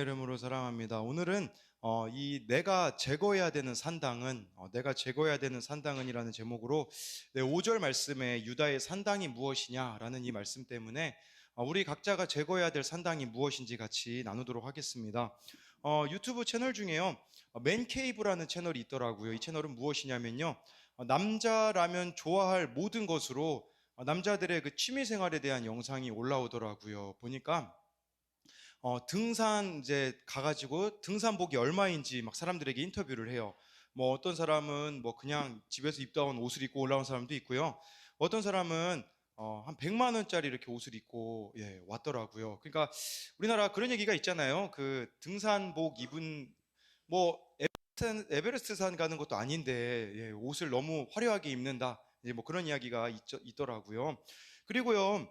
이름으로 사랑합니다. 오늘은 이 내가 제거해야 되는 산당은 내가 제거해야 되는 산당은이라는 제목으로 5절 말씀에 유다의 산당이 무엇이냐라는 이 말씀 때문에 우리 각자가 제거해야 될 산당이 무엇인지 같이 나누도록 하겠습니다. 유튜브 채널 중에요, 맨케이브라는 채널이 있더라고요. 이 채널은 무엇이냐면요, 남자라면 좋아할 모든 것으로 남자들의 그 취미 생활에 대한 영상이 올라오더라고요. 보니까 등산 이제 가가지고 등산복이 얼마인지 막 사람들에게 인터뷰를 해요. 뭐 어떤 사람은 뭐 그냥 집에서 입다 온 옷을 입고 올라온 사람도 있고요. 어떤 사람은 한 100만 원짜리 이렇게 옷을 입고 왔더라고요. 그러니까 우리나라 그런 얘기가 있잖아요. 그 등산복 입은 뭐 에베레스트 산 가는 것도 아닌데 옷을 너무 화려하게 입는다. 뭐 그런 이야기가 있더라고요. 그리고요,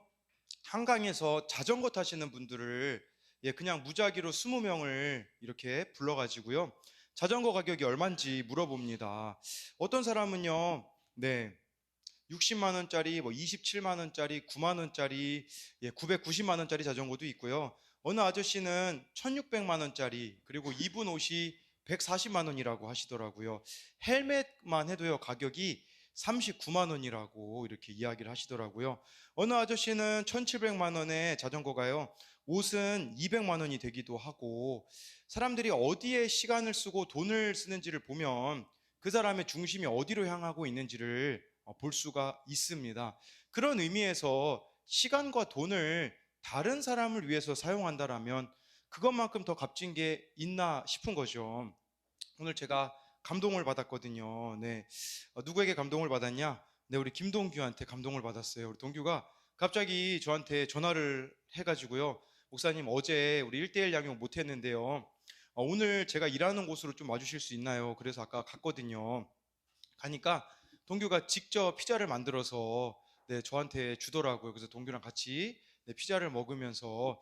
한강에서 자전거 타시는 분들을 그냥 무작위로 20명을 이렇게 불러가지고요, 자전거 가격이 얼마인지 물어봅니다. 어떤 사람은요, 60만 원짜리, 뭐 27만 원짜리, 9만 원짜리, 990만 원짜리 자전거도 있고요. 어느 아저씨는 1600만 원짜리, 그리고 입은 옷이 140만 원이라고 하시더라고요. 헬멧만 해도요, 가격이 39만 원이라고 이렇게 이야기를 하시더라고요. 어느 아저씨는 1700만 원의 자전거가요, 옷은 200만 원이 되기도 하고, 사람들이 어디에 시간을 쓰고 돈을 쓰는지를 보면 그 사람의 중심이 어디로 향하고 있는지를 볼 수가 있습니다. 그런 의미에서 시간과 돈을 다른 사람을 위해서 사용한다라면 그것만큼 더 값진 게 있나 싶은 거죠. 오늘 제가 감동을 받았거든요. 누구에게 감동을 받았냐? 우리 김동규한테 감동을 받았어요. 우리 동규가 갑자기 저한테 전화를 해가지고요, 목사님, 어제 우리 1대1 양육 못했는데요, 오늘 제가 일하는 곳으로 좀 와주실 수 있나요? 그래서 아까 갔거든요. 가니까 동규가 직접 피자를 만들어서 저한테 주더라고요. 그래서 동규랑 같이 피자를 먹으면서,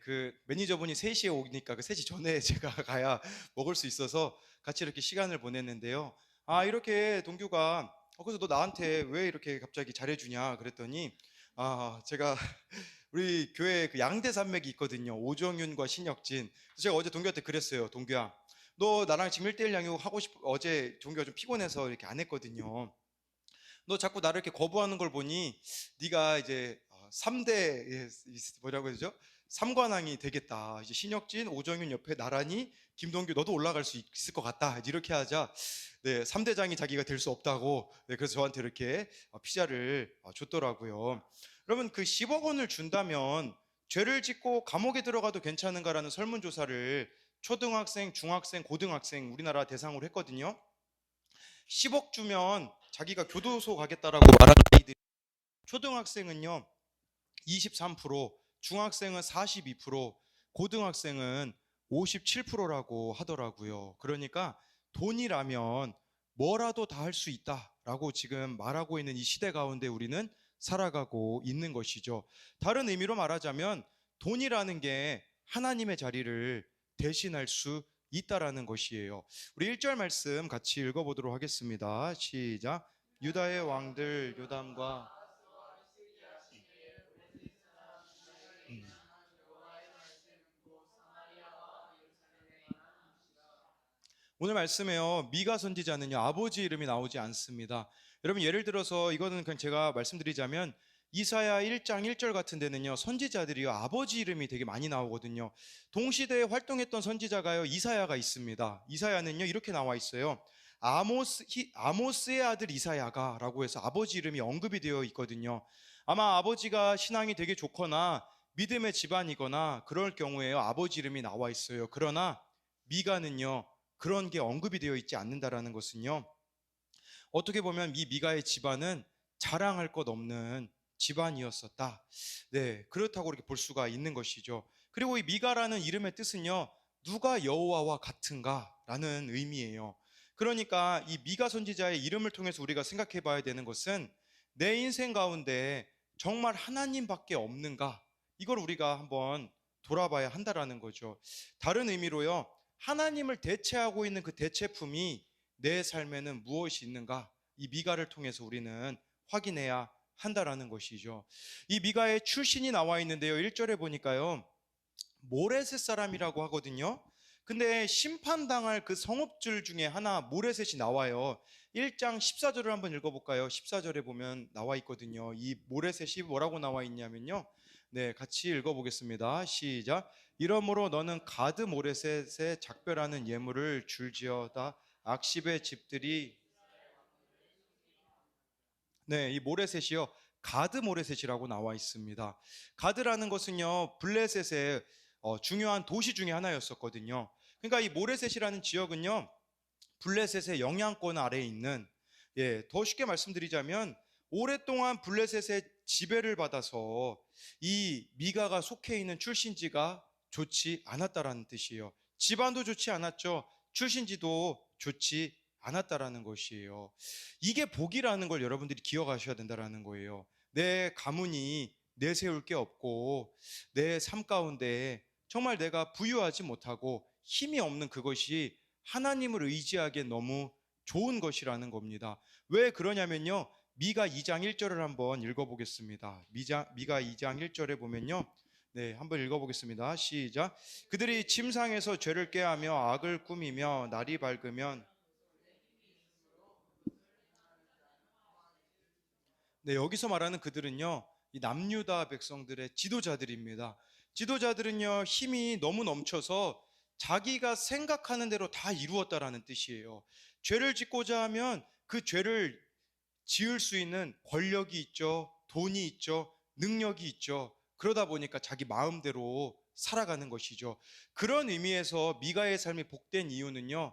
그 매니저분이 3시에 오니까 그 3시 전에 제가 가야 먹을 수 있어서 같이 이렇게 시간을 보냈는데요. 이렇게 동규가 그래서 너 나한테 왜 이렇게 갑자기 잘해주냐 그랬더니, 제가 우리 교회에 그 양대 산맥이 있거든요. 오정윤과 신혁진. 그래서 제가 어제 동규한테 그랬어요. 동규야, 너 나랑 지금 1대1 양육 하고 싶어. 어제 동규가 좀 피곤해서 이렇게 안 했거든요. 너 자꾸 나를 이렇게 거부하는 걸 보니 네가 이제 3대 뭐라고 해야죠? 삼관왕이 되겠다. 이제 신혁진, 오정윤 옆에 나란히 김동규 너도 올라갈 수 있을 것 같다. 이렇게 하자. 3대장이 자기가 될 수 없다고. 그래서 저한테 이렇게 피자를 줬더라고요. 그러면 그 10억 원을 준다면 죄를 짓고 감옥에 들어가도 괜찮은가라는 설문조사를 초등학생, 중학생, 고등학생 우리나라 대상으로 했거든요. 10억 주면 자기가 교도소 가겠다라고 말하는 아이들이, 초등학생은요 23%, 중학생은 42%, 고등학생은 57%라고 하더라고요. 그러니까 돈이라면 뭐라도 다 할 수 있다라고 지금 말하고 있는 이 시대 가운데 우리는 살아가고 있는 것이죠. 다른 의미로 말하자면 돈이라는 게 하나님의 자리를 대신할 수 있다라는 것이에요. 우리 1절 말씀 같이 읽어보도록 하겠습니다. 시작. 유다의 왕들 요담과 오늘 말씀에요, 미가 선지자는요 아버지 이름이 나오지 않습니다. 여러분, 예를 들어서 이거는 그냥 제가 말씀드리자면 이사야 1장 1절 같은 데는요 선지자들이요 아버지 이름이 되게 많이 나오거든요. 동시대에 활동했던 선지자가요 이사야가 있습니다. 이사야는요 이렇게 나와 있어요. 아모스의 아들 이사야가 라고 해서 아버지 이름이 언급이 되어 있거든요. 아마 아버지가 신앙이 되게 좋거나 믿음의 집안이거나 그럴 경우에요 아버지 이름이 나와 있어요. 그러나 미가는요 그런 게 언급이 되어 있지 않는다라는 것은요, 어떻게 보면 이 미가의 집안은 자랑할 것 없는 집안이었었다. 그렇다고 이렇게 볼 수가 있는 것이죠. 그리고 이 미가라는 이름의 뜻은요, 누가 여호와와 같은가라는 의미예요. 그러니까 이 미가 선지자의 이름을 통해서 우리가 생각해 봐야 되는 것은 내 인생 가운데 정말 하나님밖에 없는가? 이걸 우리가 한번 돌아봐야 한다라는 거죠. 다른 의미로요, 하나님을 대체하고 있는 그 대체품이 내 삶에는 무엇이 있는가? 이 미가를 통해서 우리는 확인해야 한다라는 것이죠. 이 미가의 출신이 나와 있는데요. 1절에 보니까요, 모레셋 사람이라고 하거든요. 근데 심판당할 그 성읍들 중에 하나 모레셋이 나와요. 1장 14절을 한번 읽어볼까요? 14절에 보면 나와 있거든요. 이 모레셋이 뭐라고 나와 있냐면요. 네, 같이 읽어보겠습니다. 시작. 이러므로 너는 가드 모레셋의 작별하는 예물을 줄지어다. 악십의 집들이, 네, 이 모레셋이요. 가드 모레셋이라고 나와 있습니다. 가드라는 것은요, 블레셋의 중요한 도시 중에 하나였었거든요. 그러니까 이 모레셋이라는 지역은요, 블레셋의 영향권 아래에 있는, 더 쉽게 말씀드리자면 오랫동안 블레셋의 지배를 받아서 이 미가가 속해 있는 출신지가 좋지 않았다라는 뜻이에요. 집안도 좋지 않았죠. 출신지도 좋지 않았다라는 것이에요. 이게 복이라는 걸 여러분들이 기억하셔야 된다라는 거예요. 내 가문이 내세울 게 없고 내 삶 가운데 정말 내가 부유하지 못하고 힘이 없는 그것이 하나님을 의지하기에 너무 좋은 것이라는 겁니다. 왜 그러냐면요. 미가 2장 1절을 한번 읽어보겠습니다. 미가 2장 1절에 보면요. 네, 한번 읽어보겠습니다. 시작. 그들이 침상에서 죄를 꾀하며 악을 꾸미며 날이 밝으면, 네, 여기서 말하는 그들은요, 이 남유다 백성들의 지도자들입니다. 지도자들은요, 힘이 너무 넘쳐서 자기가 생각하는 대로 다 이루었다라는 뜻이에요. 죄를 짓고자 하면 그 죄를 지을 수 있는 권력이 있죠, 돈이 있죠, 능력이 있죠. 그러다 보니까 자기 마음대로 살아가는 것이죠. 그런 의미에서 미가의 삶이 복된 이유는요,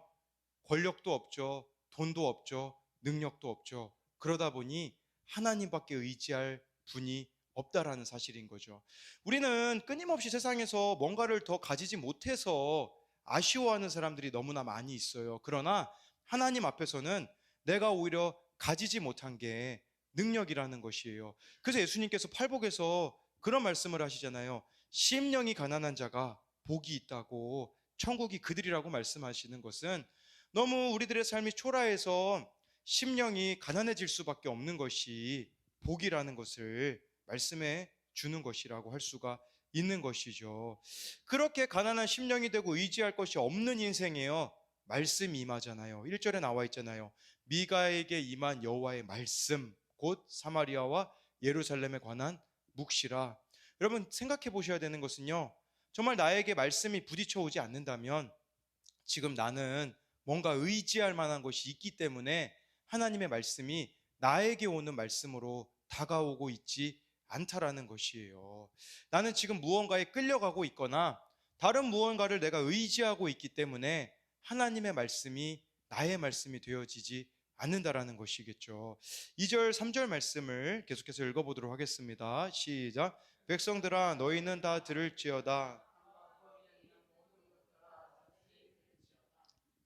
권력도 없죠, 돈도 없죠, 능력도 없죠. 그러다 보니 하나님밖에 의지할 분이 없다라는 사실인 거죠. 우리는 끊임없이 세상에서 뭔가를 더 가지지 못해서 아쉬워하는 사람들이 너무나 많이 있어요. 그러나 하나님 앞에서는 내가 오히려 가지지 못한 게 능력이라는 것이에요. 그래서 예수님께서 팔복에서 그런 말씀을 하시잖아요. 심령이 가난한 자가 복이 있다고, 천국이 그들이라고 말씀하시는 것은 너무 우리들의 삶이 초라해서 심령이 가난해질 수밖에 없는 것이 복이라는 것을 말씀해 주는 것이라고 할 수가 있는 것이죠. 그렇게 가난한 심령이 되고 의지할 것이 없는 인생에요, 말씀이 임하잖아요. 1절에 나와 있잖아요. 미가에게 임한 여호와의 말씀, 곧 사마리아와 예루살렘에 관한 묵시라. 여러분 생각해 보셔야 되는 것은요, 정말 나에게 말씀이 부딪혀 오지 않는다면 지금 나는 뭔가 의지할 만한 것이 있기 때문에 하나님의 말씀이 나에게 오는 말씀으로 다가오고 있지 않다라는 것이에요. 나는 지금 무언가에 끌려가고 있거나 다른 무언가를 내가 의지하고 있기 때문에 하나님의 말씀이 나의 말씀이 되어지지 않는다라는 것이겠죠. 2절, 3절 말씀을 계속해서 읽어보도록 하겠습니다. 시작. 백성들아 너희는 다 들을지어다.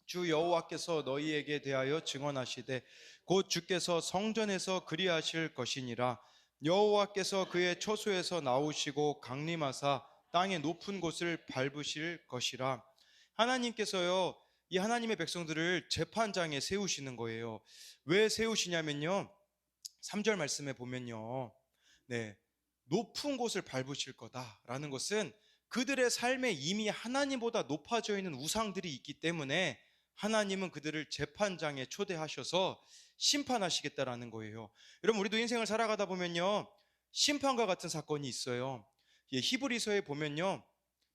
주 여호와께서 너희에게 대하여 증언하시되 곧 주께서 성전에서 그리하실 것이니라. 여호와께서 그의 처소에서 나오시고 강림하사 땅의 높은 곳을 밟으실 것이라. 하나님께서요, 이 하나님의 백성들을 재판장에 세우시는 거예요. 왜 세우시냐면요, 3절 말씀에 보면요, 네, 높은 곳을 밟으실 거다라는 것은 그들의 삶에 이미 하나님보다 높아져 있는 우상들이 있기 때문에 하나님은 그들을 재판장에 초대하셔서 심판하시겠다라는 거예요. 여러분 우리도 인생을 살아가다 보면요, 심판과 같은 사건이 있어요. 히브리서에 보면요,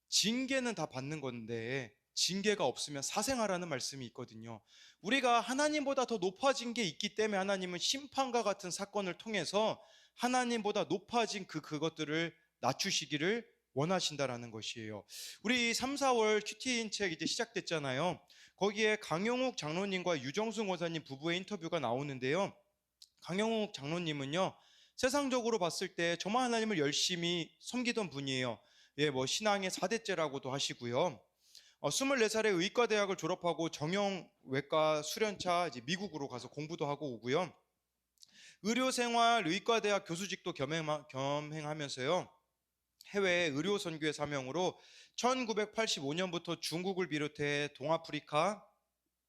징계는 다 받는 건데 징계가 없으면 사생하라는 말씀이 있거든요. 우리가 하나님보다 더 높아진 게 있기 때문에 하나님은 심판과 같은 사건을 통해서 하나님보다 높아진 그것들을 낮추시기를 원하신다라는 것이에요. 우리 3, 4월 큐티인 책 이제 시작됐잖아요. 거기에 강용욱 장로님과 유정순 권사님 부부의 인터뷰가 나오는데요. 강용욱 장로님은요, 세상적으로 봤을 때 정말 하나님을 열심히 섬기던 분이에요. 신앙의 4대째라고도 하시고요. 24살에 의과대학을 졸업하고 정형외과 수련차 이제 미국으로 가서 공부도 하고 오고요. 의료생활 의과대학 교수직도 겸행하면서요, 해외 의료 선교의 사명으로 1985년부터 중국을 비롯해 동아프리카,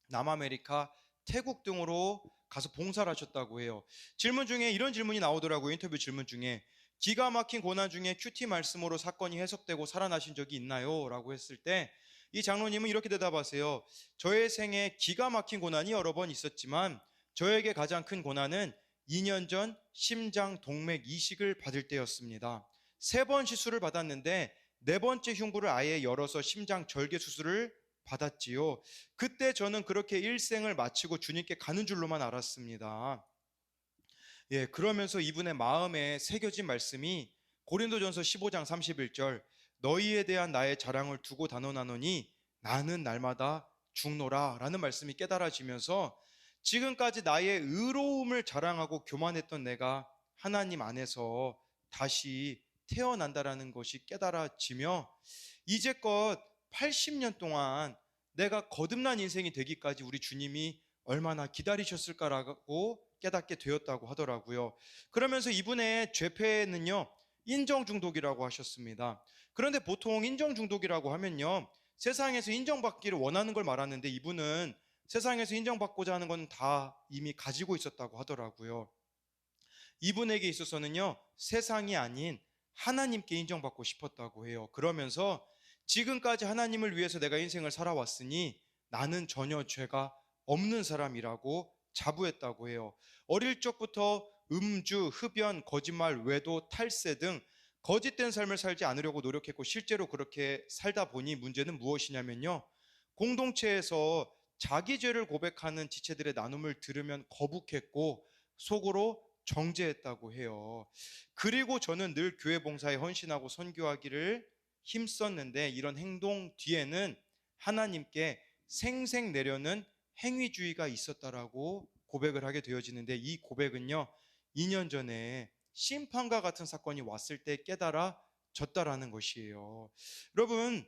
남아메리카, 태국 등으로 가서 봉사를 하셨다고 해요. 질문 중에 이런 질문이 나오더라고요. 인터뷰 질문 중에 기가 막힌 고난 중에 큐티 말씀으로 사건이 해석되고 살아나신 적이 있나요? 라고 했을 때 이 장로님은 이렇게 대답하세요. 저의 생에 기가 막힌 고난이 여러 번 있었지만 저에게 가장 큰 고난은 2년 전 심장 동맥 이식을 받을 때였습니다. 3번 시술을 받았는데 4번째 흉부를 아예 열어서 심장 절개 수술을 받았지요. 그때 저는 그렇게 일생을 마치고 주님께 가는 줄로만 알았습니다. 예, 그러면서 이분의 마음에 새겨진 말씀이 고린도전서 15장 31절 너희에 대한 나의 자랑을 두고 단언하노니 나는 날마다 죽노라 라는 말씀이 깨달아지면서 지금까지 나의 의로움을 자랑하고 교만했던 내가 하나님 안에서 다시 태어난다라는 것이 깨달아지며 이제껏 80년 동안 내가 거듭난 인생이 되기까지 우리 주님이 얼마나 기다리셨을까라고 깨닫게 되었다고 하더라고요. 그러면서 이분의 죄패는요, 인정 중독이라고 하셨습니다. 그런데 보통 인정 중독이라고 하면요, 세상에서 인정받기를 원하는 걸 말하는데 이분은 세상에서 인정받고자 하는 건 다 이미 가지고 있었다고 하더라고요. 이분에게 있어서는요, 세상이 아닌 하나님께 인정받고 싶었다고 해요. 그러면서 지금까지 하나님을 위해서 내가 인생을 살아왔으니 나는 전혀 죄가 없는 사람이라고 자부했다고 해요. 어릴 적부터 음주, 흡연, 거짓말, 외도, 탈세 등 거짓된 삶을 살지 않으려고 노력했고 실제로 그렇게 살다 보니 문제는 무엇이냐면요, 공동체에서 자기 죄를 고백하는 지체들의 나눔을 들으면 거북했고 속으로 정죄했다고 해요. 그리고 저는 늘 교회 봉사에 헌신하고 선교하기를 힘썼는데 이런 행동 뒤에는 하나님께 생색 내려는 행위주의가 있었다라고 고백을 하게 되어지는데 이 고백은요, 2년 전에 심판과 같은 사건이 왔을 때 깨달아졌다라는 것이에요. 여러분,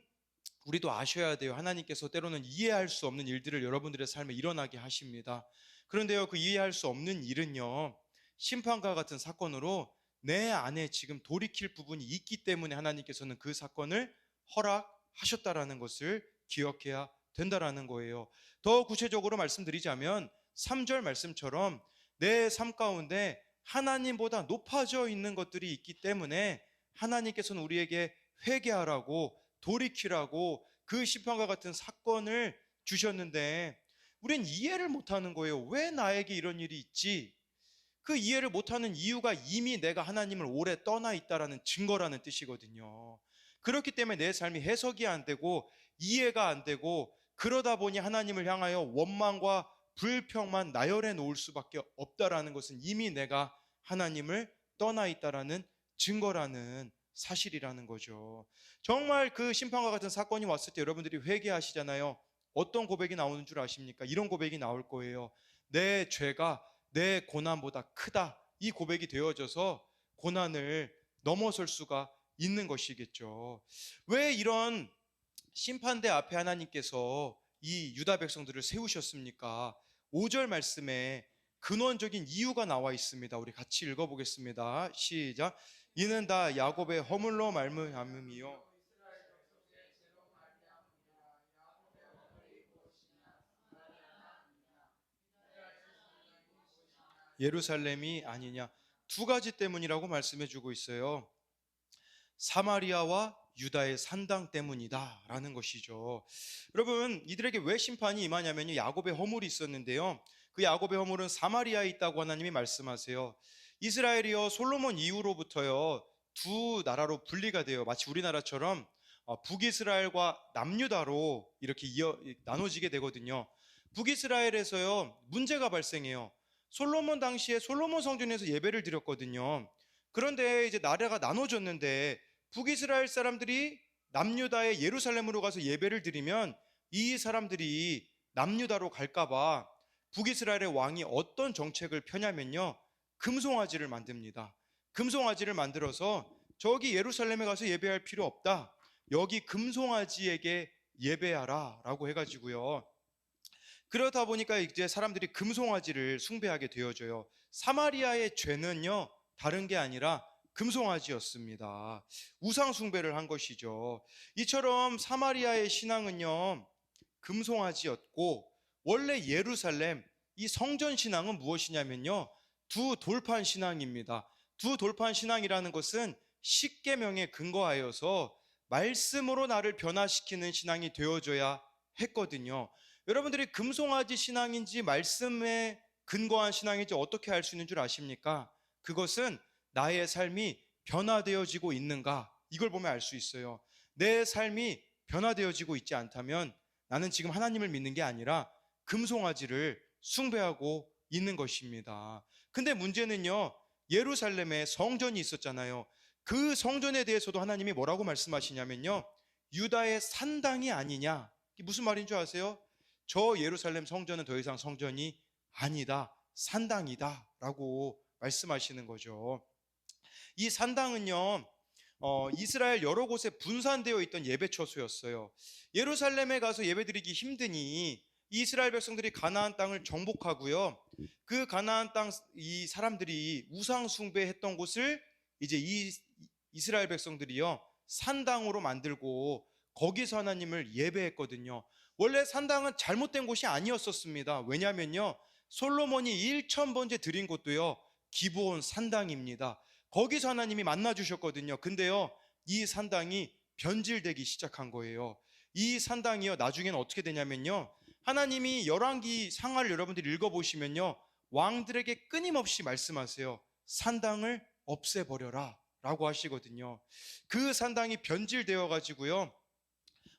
우리도 아셔야 돼요. 하나님께서 때로는 이해할 수 없는 일들을 여러분들의 삶에 일어나게 하십니다. 그런데요, 그 이해할 수 없는 일은요, 심판과 같은 사건으로 내 안에 지금 돌이킬 부분이 있기 때문에 하나님께서는 그 사건을 허락하셨다라는 것을 기억해야 된다라는 거예요. 더 구체적으로 말씀드리자면 3절 말씀처럼 내 삶 가운데 하나님보다 높아져 있는 것들이 있기 때문에 하나님께서는 우리에게 회개하라고 돌이키라고 그 심판과 같은 사건을 주셨는데 우린 이해를 못하는 거예요. 왜 나에게 이런 일이 있지? 그 이해를 못하는 이유가 이미 내가 하나님을 오래 떠나 있다라는 증거라는 뜻이거든요. 그렇기 때문에 내 삶이 해석이 안 되고 이해가 안 되고 그러다 보니 하나님을 향하여 원망과 불평만 나열해 놓을 수밖에 없다라는 것은 이미 내가 하나님을 떠나 있다라는 증거라는 사실이라는 거죠. 정말 그 심판과 같은 사건이 왔을 때 여러분들이 회개하시잖아요. 어떤 고백이 나오는 줄 아십니까? 이런 고백이 나올 거예요. 내 죄가 내 고난보다 크다. 이 고백이 되어져서 고난을 넘어설 수가 있는 것이겠죠. 왜 이런 심판대 앞에 하나님께서 이 유다 백성들을 세우셨습니까? 5절 말씀에 근원적인 이유가 나와 있습니다. 우리 같이 읽어보겠습니다. 시작. 이는 다 야곱의 허물로 말미암음이요 예루살렘이 아니냐. 두 가지 때문이라고 말씀해 주고 있어요. 사마리아와 유다의 산당 때문이다 라는 것이죠. 여러분, 이들에게 왜 심판이 임하냐면요, 야곱의 허물이 있었는데요, 그 야곱의 허물은 사마리아에 있다고 하나님이 말씀하세요. 이스라엘이요, 솔로몬 이후로부터요 두 나라로 분리가 돼요. 마치 우리나라처럼 북이스라엘과 남유다로 이렇게 나눠지게 되거든요. 북이스라엘에서요 문제가 발생해요. 솔로몬 당시에 솔로몬 성전에서 예배를 드렸거든요. 그런데 이제 나라가 나눠졌는데 북이스라엘 사람들이 남유다의 예루살렘으로 가서 예배를 드리면 이 사람들이 남유다로 갈까봐 북이스라엘의 왕이 어떤 정책을 펴냐면요, 금송아지를 만듭니다. 금송아지를 만들어서 저기 예루살렘에 가서 예배할 필요 없다, 여기 금송아지에게 예배하라 라고 해가지고요, 그러다 보니까 이제 사람들이 금송아지를 숭배하게 되어져요. 사마리아의 죄는요 다른 게 아니라 금송아지였습니다. 우상 숭배를 한 것이죠. 이처럼 사마리아의 신앙은요 금송아지였고, 원래 예루살렘 이 성전 신앙은 무엇이냐면요 두 돌판 신앙입니다. 두 돌판 신앙이라는 것은 십계명에 근거하여서 말씀으로 나를 변화시키는 신앙이 되어줘야 했거든요. 여러분들이 금송아지 신앙인지 말씀에 근거한 신앙인지 어떻게 알 수 있는 줄 아십니까? 그것은 나의 삶이 변화되어지고 있는가, 이걸 보면 알 수 있어요. 내 삶이 변화되어지고 있지 않다면 나는 지금 하나님을 믿는 게 아니라 금송아지를 숭배하고 있는 것입니다. 근데 문제는요, 예루살렘에 성전이 있었잖아요. 그 성전에 대해서도 하나님이 뭐라고 말씀하시냐면요, 유다의 산당이 아니냐. 이게 무슨 말인 줄 아세요? 저 예루살렘 성전은 더 이상 성전이 아니다, 산당이다 라고 말씀하시는 거죠. 이 산당은요, 이스라엘 여러 곳에 분산되어 있던 예배 처소였어요. 예루살렘에 가서 예배드리기 힘드니 이스라엘 백성들이 가나안 땅을 정복하고요, 그 가나안 땅 이 사람들이 우상 숭배했던 곳을 이제 이스라엘 백성들이요 산당으로 만들고 거기서 하나님을 예배했거든요. 원래 산당은 잘못된 곳이 아니었었습니다. 왜냐하면요, 솔로몬이 1000번째 드린 곳도요 기브온 산당입니다. 거기서 하나님이 만나 주셨거든요. 근데요, 이 산당이 변질되기 시작한 거예요. 이 산당이요, 나중에는 어떻게 되냐면요, 하나님이 열왕기 상하를 여러분들이 읽어보시면요, 왕들에게 끊임없이 말씀하세요. 산당을 없애버려라 라고 하시거든요. 그 산당이 변질되어 가지고요,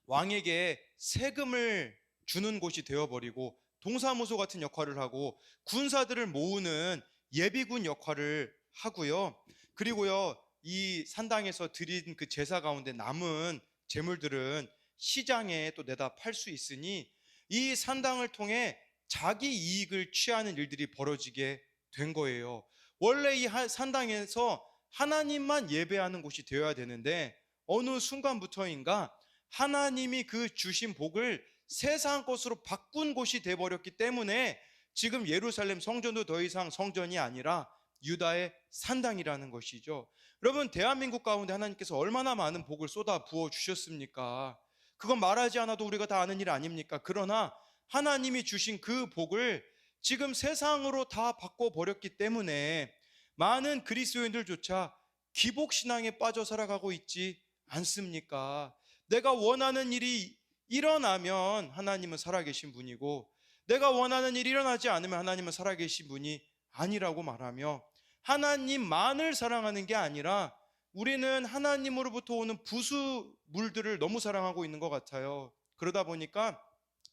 왕에게 세금을 주는 곳이 되어버리고 동사무소 같은 역할을 하고 군사들을 모으는 예비군 역할을 하고요. 그리고요, 이 산당에서 드린 그 제사 가운데 남은 재물들은 시장에 또 내다 팔 수 있으니 이 산당을 통해 자기 이익을 취하는 일들이 벌어지게 된 거예요. 원래 이 산당에서 하나님만 예배하는 곳이 되어야 되는데 어느 순간부터인가 하나님이 그 주신 복을 세상 것으로 바꾼 곳이 되어버렸기 때문에 지금 예루살렘 성전도 더 이상 성전이 아니라 유다의 산당이라는 것이죠. 여러분, 대한민국 가운데 하나님께서 얼마나 많은 복을 쏟아 부어 주셨습니까? 그건 말하지 않아도 우리가 다 아는 일 아닙니까? 그러나 하나님이 주신 그 복을 지금 세상으로 다 바꿔버렸기 때문에 많은 그리스도인들조차 기복신앙에 빠져 살아가고 있지 않습니까? 내가 원하는 일이 일어나면 하나님은 살아계신 분이고 내가 원하는 일이 일어나지 않으면 하나님은 살아계신 분이 아니라고 말하며 하나님만을 사랑하는 게 아니라 우리는 하나님으로부터 오는 부수물들을 너무 사랑하고 있는 것 같아요. 그러다 보니까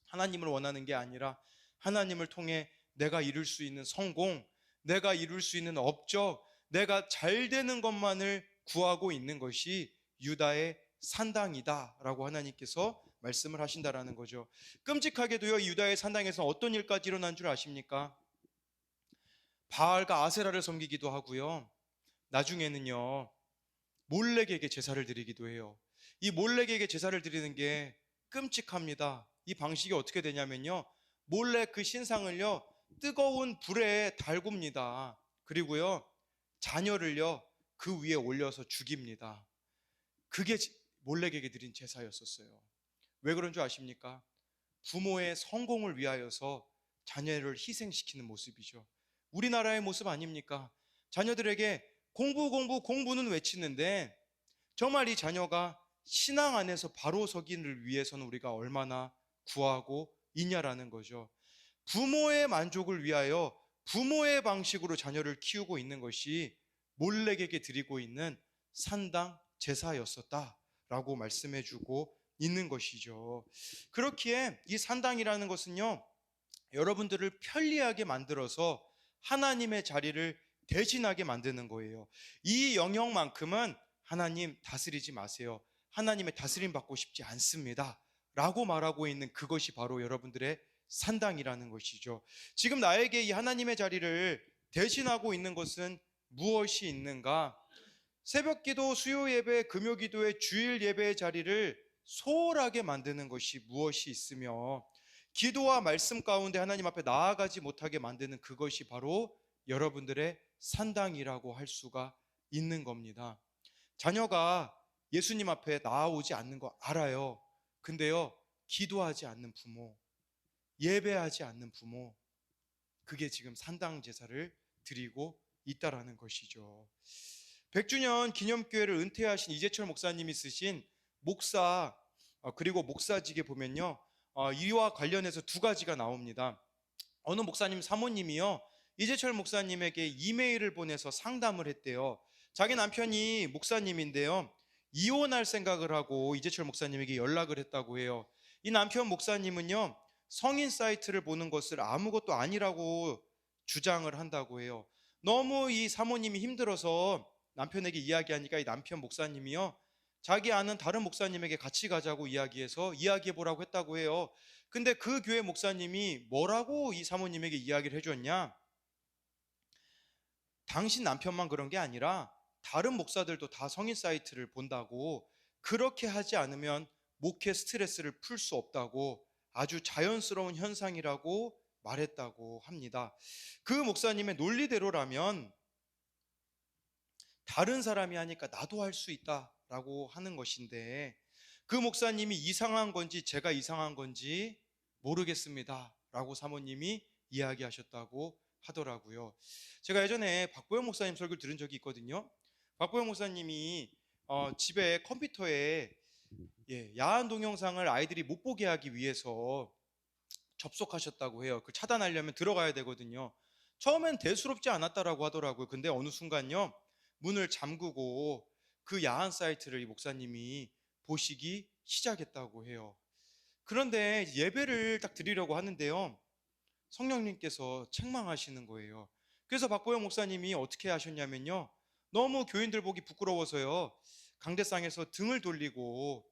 하나님을 원하는 게 아니라 하나님을 통해 내가 이룰 수 있는 성공, 내가 이룰 수 있는 업적, 내가 잘 되는 것만을 구하고 있는 것이 유다의 산당이다 라고 하나님께서 말씀을 하신다라는 거죠. 끔찍하게도요, 이 유다의 산당에서 어떤 일까지 일어난 줄 아십니까? 바알과 아세라를 섬기기도 하고요, 나중에는요 몰렉에게 제사를 드리기도 해요. 이 몰렉에게 제사를 드리는 게 끔찍합니다. 이 방식이 어떻게 되냐면요, 몰렉 그 신상을요 뜨거운 불에 달굽니다. 그리고요 자녀를요 그 위에 올려서 죽입니다. 그게 몰렉에게 드린 제사였었어요. 왜 그런 줄 아십니까? 부모의 성공을 위하여서 자녀를 희생시키는 모습이죠. 우리나라의 모습 아닙니까? 자녀들에게 공부는 외치는데 정말 이 자녀가 신앙 안에서 바로 서기를 위해서는 우리가 얼마나 구하고 있냐라는 거죠. 부모의 만족을 위하여 부모의 방식으로 자녀를 키우고 있는 것이 몰렉에게 드리고 있는 산당 제사였었다라고 말씀해주고 있는 것이죠. 그렇기에 이 산당이라는 것은요, 여러분들을 편리하게 만들어서 하나님의 자리를 대신하게 만드는 거예요. 이 영역만큼은 하나님 다스리지 마세요, 하나님의 다스림 받고 싶지 않습니다 라고 말하고 있는 그것이 바로 여러분들의 산당이라는 것이죠. 지금 나에게 이 하나님의 자리를 대신하고 있는 것은 무엇이 있는가? 새벽기도, 수요예배, 금요기도의 주일 예배의 자리를 소홀하게 만드는 것이 무엇이 있으며 기도와 말씀 가운데 하나님 앞에 나아가지 못하게 만드는 그것이 바로 여러분들의 산당이라고 할 수가 있는 겁니다. 자녀가 예수님 앞에 나아오지 않는 거 알아요. 근데요, 기도하지 않는 부모, 예배하지 않는 부모, 그게 지금 산당 제사를 드리고 있다라는 것이죠. 100주년 기념교회를 은퇴하신 이재철 목사님이 쓰신 목사 그리고 목사직에 보면요, 이와 관련해서 두 가지가 나옵니다. 어느 목사님 사모님이요, 이재철 목사님에게 이메일을 보내서 상담을 했대요. 자기 남편이 목사님인데요, 이혼할 생각을 하고 이재철 목사님에게 연락을 했다고 해요. 이 남편 목사님은요, 성인 사이트를 보는 것을 아무것도 아니라고 주장을 한다고 해요. 너무 이 사모님이 힘들어서 남편에게 이야기하니까 이 남편 목사님이요, 자기 아는 다른 목사님에게 같이 가자고 이야기해서 이야기해 보라고 했다고 해요. 근데 그 교회 목사님이 뭐라고 이 사모님에게 이야기를 해줬냐? 당신 남편만 그런 게 아니라 다른 목사들도 다 성인 사이트를 본다고, 그렇게 하지 않으면 목회 스트레스를 풀 수 없다고, 아주 자연스러운 현상이라고 말했다고 합니다. 그 목사님의 논리대로라면 다른 사람이 하니까 나도 할 수 있다라고 하는 것인데, 그 목사님이 이상한 건지 제가 이상한 건지 모르겠습니다 라고 사모님이 이야기하셨다고 하더라고요. 제가 예전에 박보영 목사님 설교를 들은 적이 있거든요. 박보영 목사님이 집에 컴퓨터에 야한 동영상을 아이들이 못 보게 하기 위해서 접속하셨다고 해요. 그 차단하려면 들어가야 되거든요. 처음엔 대수롭지 않았다라고 하더라고요. 근데 어느 순간요, 문을 잠그고 그 야한 사이트를 이 목사님이 보시기 시작했다고 해요. 그런데 예배를 딱 드리려고 하는데요, 성령님께서 책망하시는 거예요. 그래서 박보영 목사님이 어떻게 하셨냐면요, 너무 교인들 보기 부끄러워서요, 강대상에서 등을 돌리고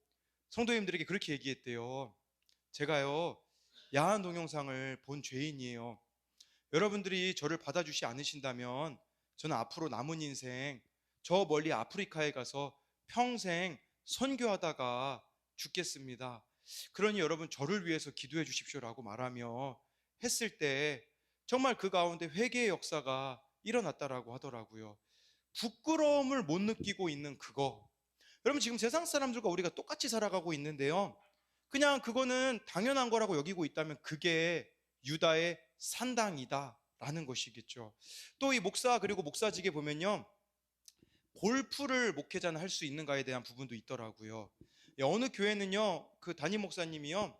성도님들에게 그렇게 얘기했대요. 제가요, 야한 동영상을 본 죄인이에요. 여러분들이 저를 받아주지 않으신다면 저는 앞으로 남은 인생 저 멀리 아프리카에 가서 평생 선교하다가 죽겠습니다. 그러니 여러분 저를 위해서 기도해 주십시오라고 말하며 했을 때 정말 그 가운데 회개의 역사가 일어났다라고 하더라고요. 부끄러움을 못 느끼고 있는 그거, 여러분 지금 세상 사람들과 우리가 똑같이 살아가고 있는데요, 그냥 그거는 당연한 거라고 여기고 있다면 그게 유다의 산당이다라는 것이겠죠. 또 이 목사 그리고 목사직에 보면요, 골프를 목회자는 할 수 있는가에 대한 부분도 있더라고요. 어느 교회는요, 그 담임 목사님이요,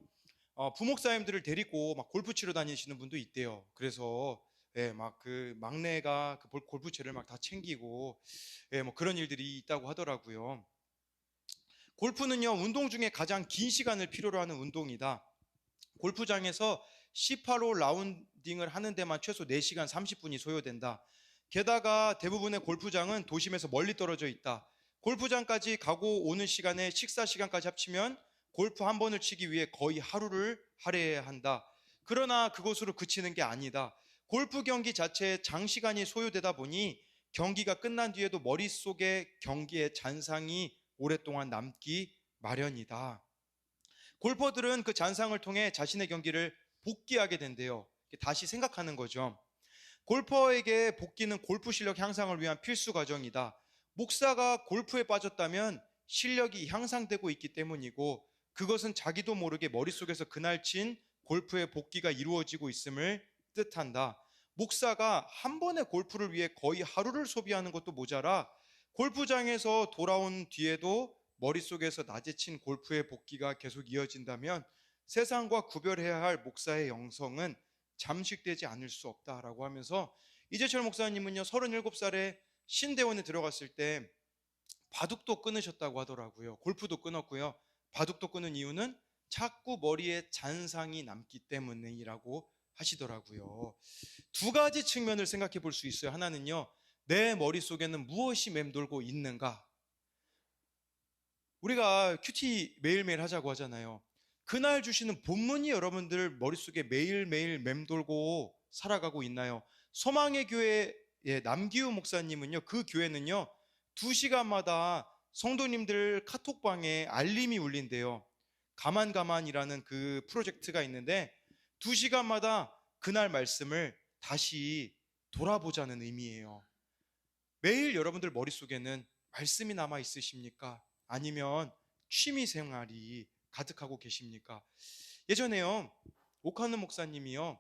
부목사님들을 데리고 막 골프 치러 다니시는 분도 있대요. 그래서 막 그 막내가 그 골프채를 막 다 챙기고 뭐 그런 일들이 있다고 하더라고요. 골프는요, 운동 중에 가장 긴 시간을 필요로 하는 운동이다. 골프장에서 18홀 라운딩을 하는 데만 최소 4시간 30분이 소요된다. 게다가 대부분의 골프장은 도심에서 멀리 떨어져 있다. 골프장까지 가고 오는 시간에 식사 시간까지 합치면 골프 한 번을 치기 위해 거의 하루를 할애해야 한다. 그러나 그것으로 그치는 게 아니다. 골프 경기 자체에 장시간이 소요되다 보니 경기가 끝난 뒤에도 머릿속에 경기의 잔상이 오랫동안 남기 마련이다. 골퍼들은 그 잔상을 통해 자신의 경기를 복귀하게 된대요. 다시 생각하는 거죠. 골퍼에게 복귀는 골프 실력 향상을 위한 필수 과정이다. 목사가 골프에 빠졌다면 실력이 향상되고 있기 때문이고, 그것은 자기도 모르게 머릿속에서 그날 친 골프의 복귀가 이루어지고 있음을 뜻한다. 목사가 한 번의 골프를 위해 거의 하루를 소비하는 것도 모자라 골프장에서 돌아온 뒤에도 머릿속에서 낮에 친 골프의 복귀가 계속 이어진다면 세상과 구별해야 할 목사의 영성은 잠식되지 않을 수 없다라고 하면서, 이재철 목사님은요, 37살에 신대원에 들어갔을 때 바둑도 끊으셨다고 하더라고요. 골프도 끊었고요. 바둑도 끊은 이유는 자꾸 머리에 잔상이 남기 때문이라고 하시더라고요. 두 가지 측면을 생각해 볼 수 있어요. 하나는요, 내 머릿속에는 무엇이 맴돌고 있는가. 우리가 큐티 매일매일 하자고 하잖아요. 그날 주시는 본문이 여러분들 머릿속에 매일매일 맴돌고 살아가고 있나요? 소망의 교회의 남기우 목사님은요, 그 교회는요, 2시간마다 성도님들 카톡방에 알림이 울린대요. 가만가만이라는 그 프로젝트가 있는데 2시간마다 그날 말씀을 다시 돌아보자는 의미예요. 매일 여러분들 머릿속에는 말씀이 남아 있으십니까? 아니면 취미 생활이 가득하고 계십니까? 예전에요, 오카는 목사님이요,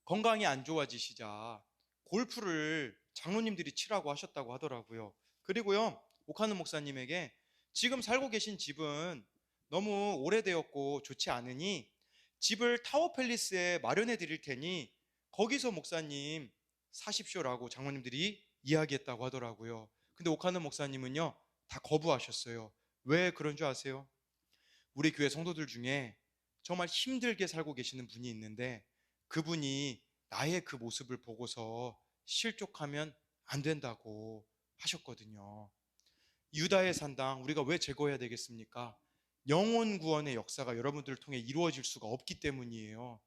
건강이 안 좋아지시자 골프를 장로님들이 치라고 하셨다고 하더라고요. 그리고요, 오카노 목사님에게 지금 살고 계신 집은 너무 오래되었고 좋지 않으니 집을 타워 팰리스에 마련해 드릴 테니 거기서 목사님 사십시오라고 장로님들이 이야기했다고 하더라고요. 근데 오카노 목사님은요, 다 거부하셨어요. 왜 그런 줄 아세요? 우리 교회 성도들 중에 정말 힘들게 살고 계시는 분이 있는데 그분이 나의 그 모습을 보고서 실족하면 안 된다고 하셨거든요. 유다의 산당 우리가 왜 제거해야 되겠습니까? 영혼 구원의 역사가 여러분들을 통해 이루어질 수가 없기 때문이에요.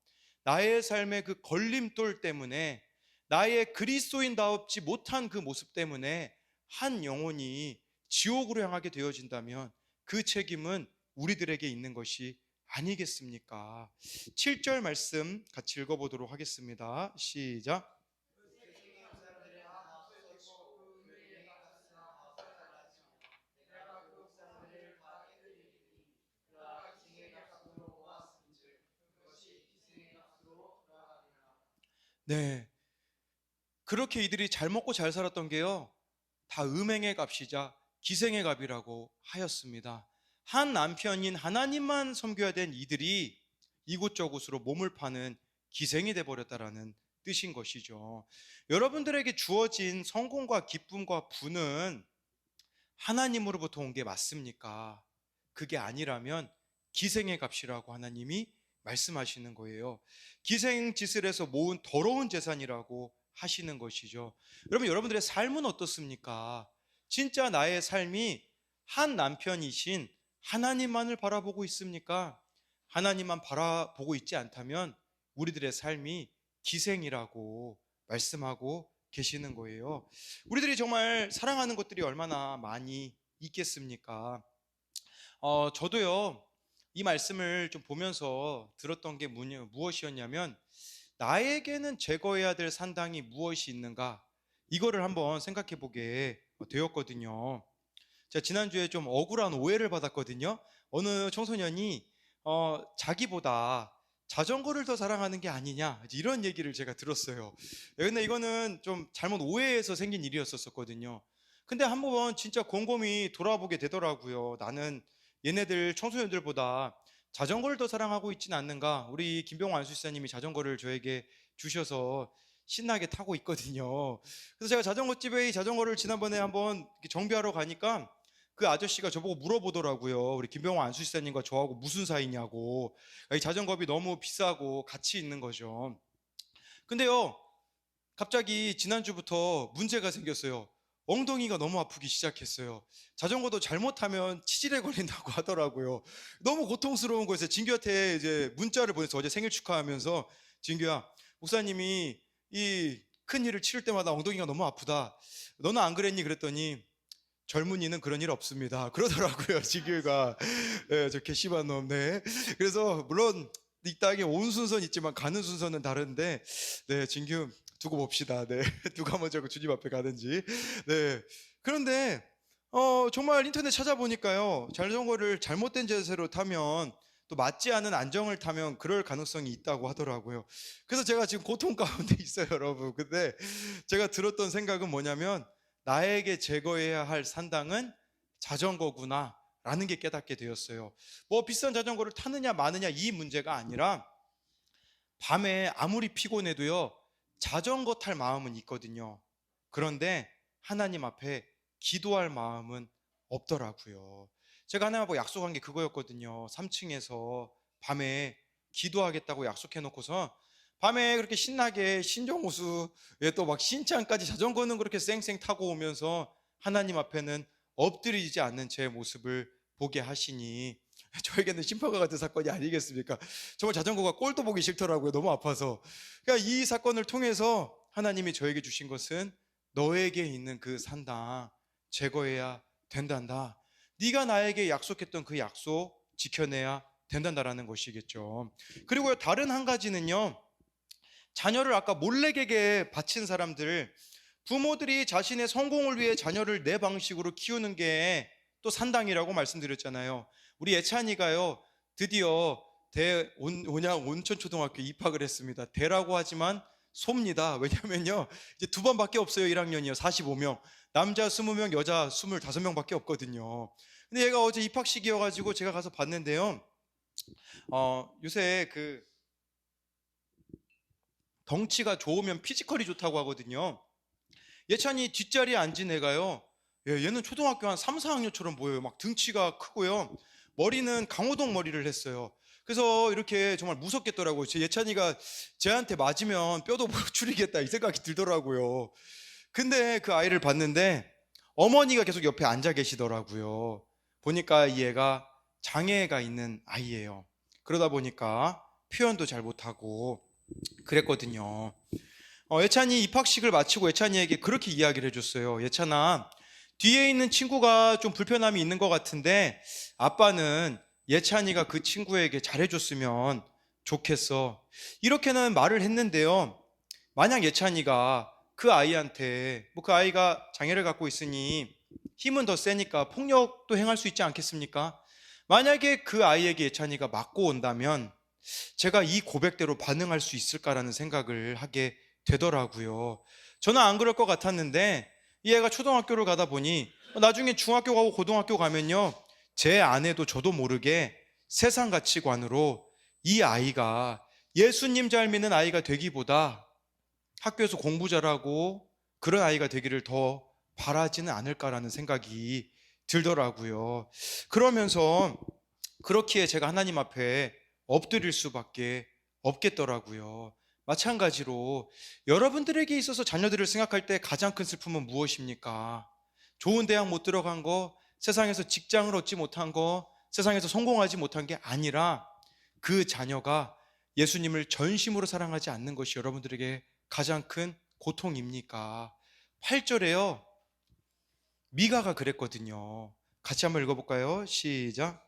나의 삶의 그 걸림돌 때문에, 나의 그리스도인다웠지 못한 그 모습 때문에 한 영혼이 지옥으로 향하게 되어진다면 그 책임은 우리들에게 있는 것이 아니겠습니까? 7절 말씀 같이 읽어보도록 하겠습니다. 시작. 네, 그렇게 이들이 잘 먹고 잘 살았던 게요, 다 음행의 값이자 기생의 값이라고 하였습니다. 한 남편인 하나님만 섬겨야 된 이들이 이곳저곳으로 몸을 파는 기생이 되어버렸다라는 뜻인 것이죠. 여러분들에게 주어진 성공과 기쁨과 부는 하나님으로부터 온 게 맞습니까? 그게 아니라면 기생의 값이라고 하나님이 말씀하시는 거예요. 기생짓을 해서 모은 더러운 재산이라고 하시는 것이죠. 여러분, 여러분들의 삶은 어떻습니까? 진짜 나의 삶이 한 남편이신 하나님만을 바라보고 있습니까? 하나님만 바라보고 있지 않다면 우리들의 삶이 기생이라고 말씀하고 계시는 거예요. 우리들이 정말 사랑하는 것들이 얼마나 많이 있겠습니까? 저도요, 이 말씀을 좀 보면서 들었던 게 무엇이었냐면, 나에게는 제거해야 될 산당이 무엇이 있는가, 이거를 한번 생각해 보게 되었거든요. 제가 지난주에 좀 억울한 오해를 받았거든요. 어느 청소년이 자기보다 자전거를 더 사랑하는 게 아니냐, 이런 얘기를 제가 들었어요. 근데 이거는 좀 잘못 오해해서 생긴 일이었었거든요. 근데 한번 진짜 곰곰이 돌아보게 되더라고요. 나는 얘네들 청소년들보다 자전거를 더 사랑하고 있지는 않는가. 우리 김병호 안수사님이 자전거를 저에게 주셔서 신나게 타고 있거든요. 그래서 제가 자전거집에 이 자전거를 지난번에 한번 정비하러 가니까 그 아저씨가 저보고 물어보더라고요. 우리 김병호 안수사님과 저하고 무슨 사이냐고. 이 자전거비 너무 비싸고 같이 있는 거죠. 근데요, 갑자기 지난주부터 문제가 생겼어요. 엉덩이가 너무 아프기 시작했어요. 자전거도 잘못하면 치질에 걸린다고 하더라고요. 너무 고통스러운 거였어요. 진규한테 이제 문자를 보내서 어제 생일 축하하면서, 진규야, 목사님이 이 큰일을 치를 때마다 엉덩이가 너무 아프다. 너는 안 그랬니? 그랬더니 젊은이는 그런 일 없습니다. 그러더라고요, 진규가. 네, 저 개씨발 놈. 네. 그래서 물론 이 땅에 온 순서는 있지만 가는 순서는 다른데, 네, 진규 두고 봅시다. 네. 누가 먼저 그 주님 앞에 가든지. 네. 그런데 정말 인터넷 찾아보니까요, 자전거를 잘못된 자세로 타면, 또 맞지 않은 안정을 타면 그럴 가능성이 있다고 하더라고요. 그래서 제가 지금 고통 가운데 있어요, 여러분. 근데 제가 들었던 생각은 뭐냐면, 나에게 제거해야 할 산당은 자전거구나 라는 게 깨닫게 되었어요. 뭐 비싼 자전거를 타느냐 마느냐 이 문제가 아니라, 밤에 아무리 피곤해도요, 자전거 탈 마음은 있거든요. 그런데 하나님 앞에 기도할 마음은 없더라고요. 제가 하나님 앞에 약속한 게 그거였거든요. 3층에서 밤에 기도하겠다고 약속해 놓고서 밤에 그렇게 신나게 신정호수, 또 막 신창까지 자전거는 그렇게 쌩쌩 타고 오면서 하나님 앞에는 엎드리지 않는 제 모습을 보게 하시니 저에게는 심판과 같은 사건이 아니겠습니까? 정말 자전거가 꼴도 보기 싫더라고요. 너무 아파서. 그러니까 이 사건을 통해서 하나님이 저에게 주신 것은, 너에게 있는 그 산당 제거해야 된단다. 네가 나에게 약속했던 그 약속 지켜내야 된단다라는 것이겠죠. 그리고 다른 한 가지는요, 자녀를 아까 몰래에게 바친 사람들, 부모들이 자신의 성공을 위해 자녀를 내 방식으로 키우는 게 또 산당이라고 말씀드렸잖아요. 우리 예찬이가요, 드디어 온천초등학교 입학을 했습니다. 대라고 하지만 소입니다. 왜냐면요, 이제 두 번밖에 없어요. 1학년이요. 45명. 남자 20명, 여자 25명밖에 없거든요. 근데 얘가 어제 입학식이어가지고 제가 가서 봤는데요. 요새 그 덩치가 좋으면 피지컬이 좋다고 하거든요. 예찬이 뒷자리에 앉은 애가요. 얘는 초등학교 한 3, 4학년처럼 보여요. 막 등치가 크고요. 머리는 강호동 머리를 했어요. 그래서 이렇게 정말 무섭겠더라고요. 제 예찬이가 쟤한테 맞으면 뼈도 부러뜨리겠다 이 생각이 들더라고요. 근데 그 아이를 봤는데 어머니가 계속 옆에 앉아 계시더라고요. 보니까 이 애가 장애가 있는 아이예요. 그러다 보니까 표현도 잘 못하고 그랬거든요. 예찬이 입학식을 마치고 예찬이에게 그렇게 이야기를 해줬어요. 예찬아, 뒤에 있는 친구가 좀 불편함이 있는 것 같은데 아빠는 예찬이가 그 친구에게 잘해줬으면 좋겠어. 이렇게는 말을 했는데요. 만약 예찬이가 그 아이한테 그 아이가 장애를 갖고 있으니 힘은 더 세니까 폭력도 행할 수 있지 않겠습니까? 만약에 그 아이에게 예찬이가 맞고 온다면 제가 이 고백대로 반응할 수 있을까라는 생각을 하게 되더라고요. 저는 안 그럴 것 같았는데 이 애가 초등학교를 가다 보니 나중에 중학교 가고 고등학교 가면요, 제 아내도 저도 모르게 세상 가치관으로 이 아이가 예수님 잘 믿는 아이가 되기보다 학교에서 공부 잘하고 그런 아이가 되기를 더 바라지는 않을까라는 생각이 들더라고요. 그러면서 그렇기에 제가 하나님 앞에 엎드릴 수밖에 없겠더라고요. 마찬가지로 여러분들에게 있어서 자녀들을 생각할 때 가장 큰 슬픔은 무엇입니까? 좋은 대학 못 들어간 거, 세상에서 직장을 얻지 못한 거, 세상에서 성공하지 못한 게 아니라 그 자녀가 예수님을 전심으로 사랑하지 않는 것이 여러분들에게 가장 큰 고통입니까? 8절에요. 미가가 그랬거든요. 같이 한번 읽어볼까요? 시작.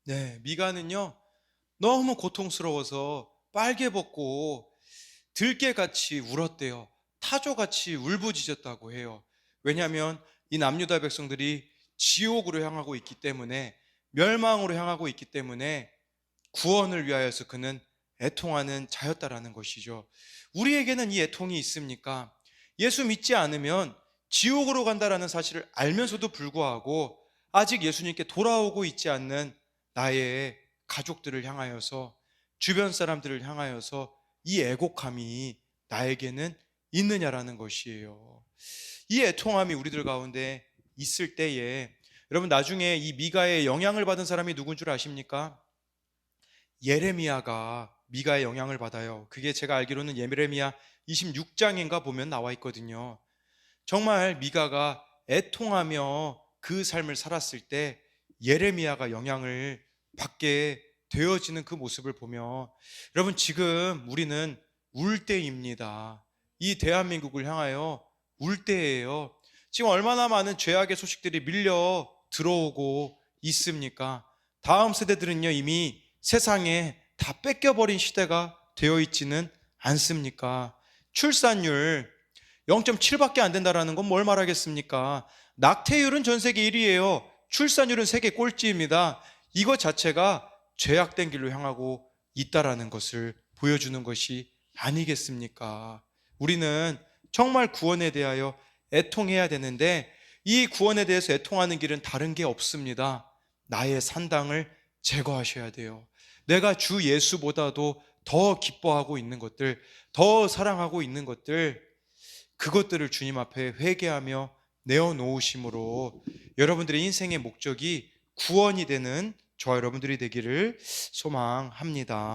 네, 미가는요, 너무 고통스러워서 빨개 벗고 들깨같이 울었대요. 타조같이 울부짖었다고 해요. 왜냐하면 이 남유다 백성들이 지옥으로 향하고 있기 때문에, 멸망으로 향하고 있기 때문에 구원을 위하여서 그는 애통하는 자였다라는 것이죠. 우리에게는 이 애통이 있습니까? 예수 믿지 않으면 지옥으로 간다라는 사실을 알면서도 불구하고 아직 예수님께 돌아오고 있지 않는 나의 가족들을 향하여서, 주변 사람들을 향하여서 이 애곡함이 나에게는 있느냐라는 것이에요. 이 애통함이 우리들 가운데 있을 때에 여러분, 나중에 이 미가의 영향을 받은 사람이 누군 줄 아십니까? 예레미야가 미가의 영향을 받아요. 그게 제가 알기로는 예레미야 26장인가 보면 나와 있거든요. 정말 미가가 애통하며 그 삶을 살았을 때 예레미야가 영향을 받게 되어지는 그 모습을 보며, 여러분, 지금 우리는 울 때입니다. 이 대한민국을 향하여 울 때예요. 지금 얼마나 많은 죄악의 소식들이 밀려 들어오고 있습니까? 다음 세대들은요, 이미 세상에 다 뺏겨버린 시대가 되어 있지는 않습니까? 출산율 0.7밖에 안 된다는 건 뭘 말하겠습니까? 낙태율은 전 세계 1위예요. 출산율은 세계 꼴찌입니다. 이것 자체가 죄악된 길로 향하고 있다라는 것을 보여주는 것이 아니겠습니까? 우리는 정말 구원에 대하여 애통해야 되는데 이 구원에 대해서 애통하는 길은 다른 게 없습니다. 나의 산당을 제거하셔야 돼요. 내가 주 예수보다도 더 기뻐하고 있는 것들, 더 사랑하고 있는 것들, 그것들을 주님 앞에 회개하며 내어놓으심으로 여러분들의 인생의 목적이 구원이 되는 저와 여러분들이 되기를 소망합니다.